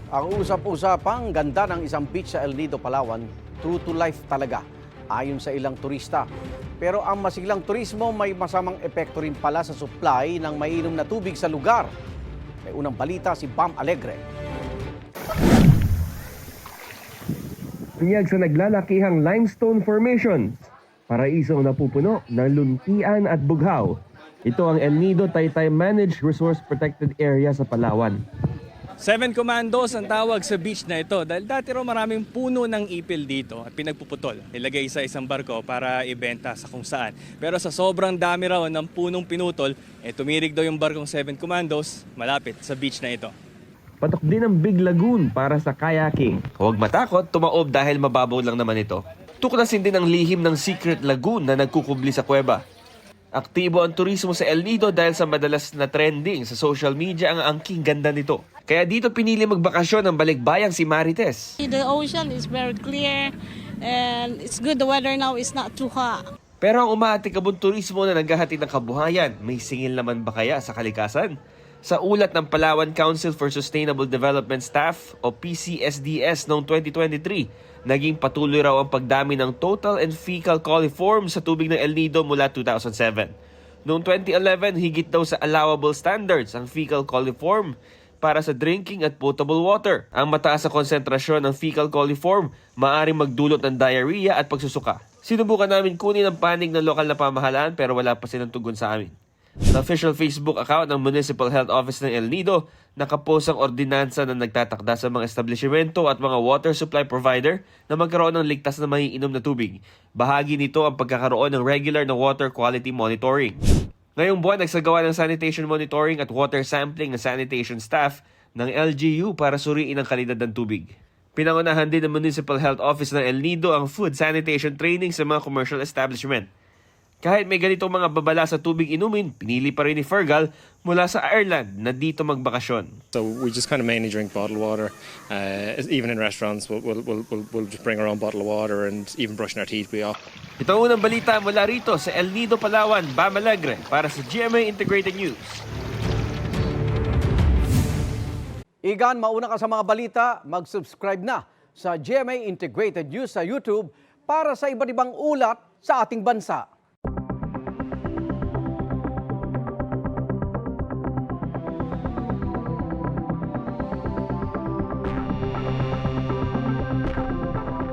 Ang usap-usapang ganda ng isang beach sa El Nido, Palawan, true to life talaga, ayon sa ilang turista. Pero ang masiglang turismo may masamang epekto rin pala sa supply ng mainom na tubig sa lugar. May unang balita si Bam Alegre. Tiyag sa naglalakihang limestone formation, paraisong napupuno ng luntian at bughaw. Ito ang El Nido Taytay Managed Resource Protected Area sa Palawan. 7 commandos ang tawag sa beach na ito dahil dati raw maraming puno ng ipil dito at pinagpuputol. Ilagay sa isang barko para ibenta sa kung saan. Pero sa sobrang dami raw ng punong pinutol, tumirig daw yung barkong 7 commandos malapit sa beach na ito. Patok din ang Big Lagoon para sa kayaking. Huwag matakot, tumaob dahil mababaw lang naman ito. Tuklasin din ang lihim ng Secret Lagoon na nagkukubli sa kuweba. Aktibo ang turismo sa El Nido dahil sa madalas na trending sa social media ang angking ganda nito. Kaya dito pinili magbakasyon ng balikbayang si Marites. The ocean is very clear and it's good. The weather now is not too hot. Pero ang umaatikabong turismo na naghahatid ng kabuhayan, may singil naman ba kaya sa kalikasan? Sa ulat ng Palawan Council for Sustainable Development Staff o PCSDS noong 2023, naging patuloy raw ang pagdami ng total and fecal coliforms sa tubig ng El Nido mula 2007. Noong 2011, higit daw sa allowable standards ang fecal coliform para sa drinking at potable water. Ang mataas na konsentrasyon ng fecal coliform maaaring magdulot ng diarrhea at pagsusuka. Sinubukan namin kunin ang panig ng lokal na pamahalaan pero wala pa silang tugon sa amin. Sa official Facebook account ng Municipal Health Office ng El Nido, nakapost ang ordinansa na nagtatakda sa mga establishmento at mga water supply provider na magkaroon ng ligtas na maiinom na tubig. Bahagi nito ang pagkakaroon ng regular na water quality monitoring. Ngayong buwan, nagsagawa ng sanitation monitoring at water sampling ng sanitation staff ng LGU para suriin ang kalidad ng tubig. Pinangunahan din ng Municipal Health Office ng El Nido ang food sanitation training sa mga commercial establishment. Kahit may ganitong mga babala sa tubig inumin, pinili pa rin ni Fergal mula sa Ireland na dito magbakasyon. So we just kind of mainly drink bottled water. Even in restaurants, we'll just bring our own bottle of water, and even brushing our teeth we off. Ito ang unang balita mula rito sa El Nido, Palawan, Bam Alegre para sa GMA Integrated News. Igan, mauna ka sa mga balita, mag-subscribe na sa GMA Integrated News sa YouTube para sa iba't ibang ulat sa ating bansa.